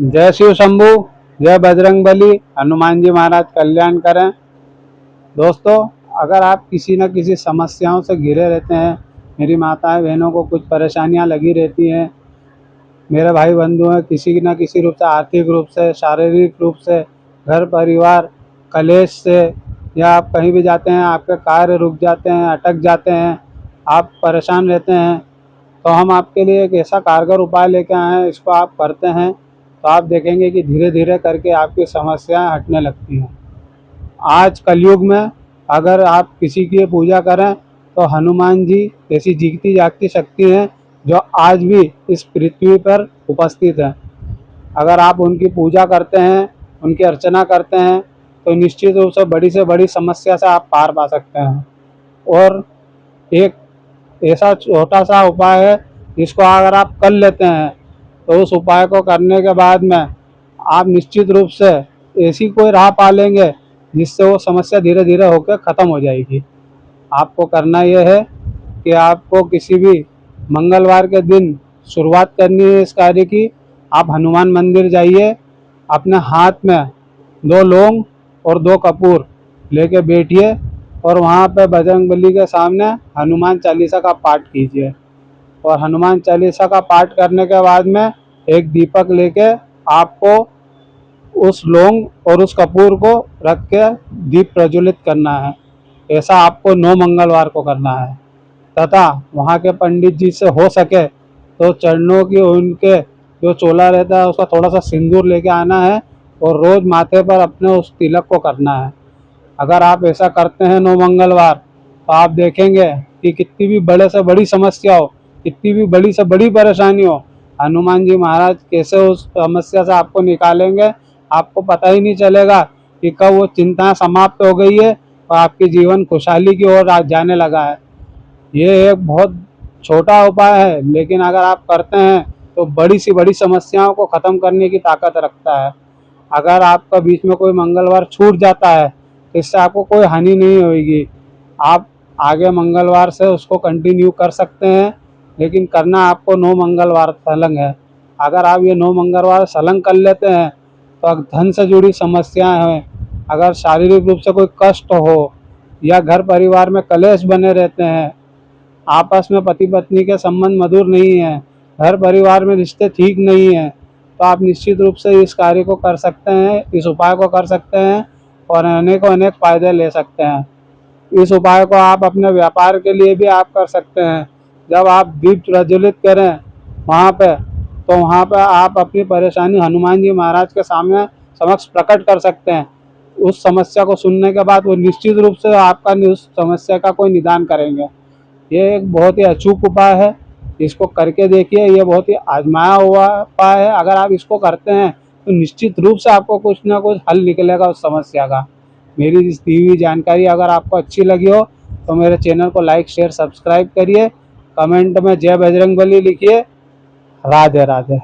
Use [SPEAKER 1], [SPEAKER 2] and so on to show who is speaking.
[SPEAKER 1] जय शिव शंभू, जय बजरंग बली, हनुमान जी महाराज कल्याण करें। दोस्तों, अगर आप किसी न किसी समस्याओं से घिरे रहते हैं, मेरी माताएं बहनों को कुछ परेशानियां लगी रहती हैं, मेरे भाई बंधु हैं, किसी न किसी रूप से, आर्थिक रूप से, शारीरिक रूप से, घर परिवार कलेश से, या आप कहीं भी जाते हैं आपके कार्य रुक जाते हैं, अटक जाते हैं, आप परेशान रहते हैं, तो हम आपके लिए एक ऐसा कारगर उपाय लेके आए हैं। इसको आप करते हैं तो आप देखेंगे कि धीरे धीरे करके आपकी समस्याएं हटने लगती हैं। आज कलयुग में अगर आप किसी की पूजा करें तो हनुमान जी ऐसी जीती जागती शक्ति हैं जो आज भी इस पृथ्वी पर उपस्थित हैं। अगर आप उनकी पूजा करते हैं, उनकी अर्चना करते हैं, तो निश्चित रूप से बड़ी समस्या से आप पार पा सकते हैं। और एक ऐसा छोटा सा उपाय है जिसको अगर आप कर लेते हैं तो उस उपाय को करने के बाद में आप निश्चित रूप से ऐसी कोई राह पा लेंगे जिससे वो समस्या धीरे धीरे होकर ख़त्म हो जाएगी। आपको करना यह है कि आपको किसी भी मंगलवार के दिन शुरुआत करनी है इस कार्य की। आप हनुमान मंदिर जाइए, अपने हाथ में 2 लौंग और 2 कपूर लेके बैठिए और वहाँ पे बजरंगबली के सामने हनुमान चालीसा का पाठ कीजिए। और हनुमान चालीसा का पाठ करने के बाद में एक दीपक लेके आपको उस लौंग और उस कपूर को रख के दीप प्रज्वलित करना है। ऐसा आपको 9 मंगलवार को करना है। तथा वहाँ के पंडित जी से हो सके तो चरणों की उनके जो चोला रहता है उसका थोड़ा सा सिंदूर लेके आना है और रोज़ माथे पर अपने उस तिलक को करना है। अगर आप ऐसा करते हैं 9 मंगलवार तो आप देखेंगे कि कितनी भी बड़े से बड़ी समस्या हो, कितनी भी बड़ी से बड़ी परेशानी हो, हनुमान जी महाराज कैसे उस समस्या से आपको निकालेंगे। आपको पता ही नहीं चलेगा कि कब वो चिंता समाप्त हो गई है और आपकी जीवन खुशहाली की ओर जाने लगा है। ये एक बहुत छोटा उपाय है, लेकिन अगर आप करते हैं तो बड़ी सी बड़ी समस्याओं को ख़त्म करने की ताकत रखता है। अगर आपका बीच में कोई मंगलवार छूट जाता है तो इससे आपको कोई हानि नहीं होगी। आप आगे मंगलवार से उसको कंटिन्यू कर सकते हैं, लेकिन करना आपको 9 मंगलवार सलंग है। अगर आप ये 9 मंगलवार सलंग कर लेते हैं तो धन से जुड़ी समस्याएं हैं, अगर शारीरिक रूप से कोई कष्ट हो या घर परिवार में कलेश बने रहते हैं, आपस में पति पत्नी के संबंध मधुर नहीं है, घर परिवार में रिश्ते ठीक नहीं है, तो आप निश्चित रूप से इस कार्य को कर सकते हैं, इस उपाय को कर सकते हैं और अनेक फायदे ले सकते हैं। इस उपाय को आप अपने व्यापार के लिए भी आप कर सकते हैं। जब आप दीप प्रज्वलित करें वहाँ पे, तो वहाँ पे आप अपनी परेशानी हनुमान जी महाराज के सामने समक्ष प्रकट कर सकते हैं। उस समस्या को सुनने के बाद वो निश्चित रूप से आपका उस समस्या का कोई निदान करेंगे। ये एक बहुत ही अचूक उपाय है, इसको करके देखिए। ये बहुत ही आजमाया हुआ उपाय है। अगर आप इसको करते हैं तो निश्चित रूप से आपको कुछ ना कुछ हल निकलेगा उस समस्या का। मेरी इस दी हुई जानकारी अगर आपको अच्छी लगी हो तो मेरे चैनल को लाइक शेयर सब्सक्राइब करिए, कमेंट में जय बजरंगबली लिखिए। राधे राधे।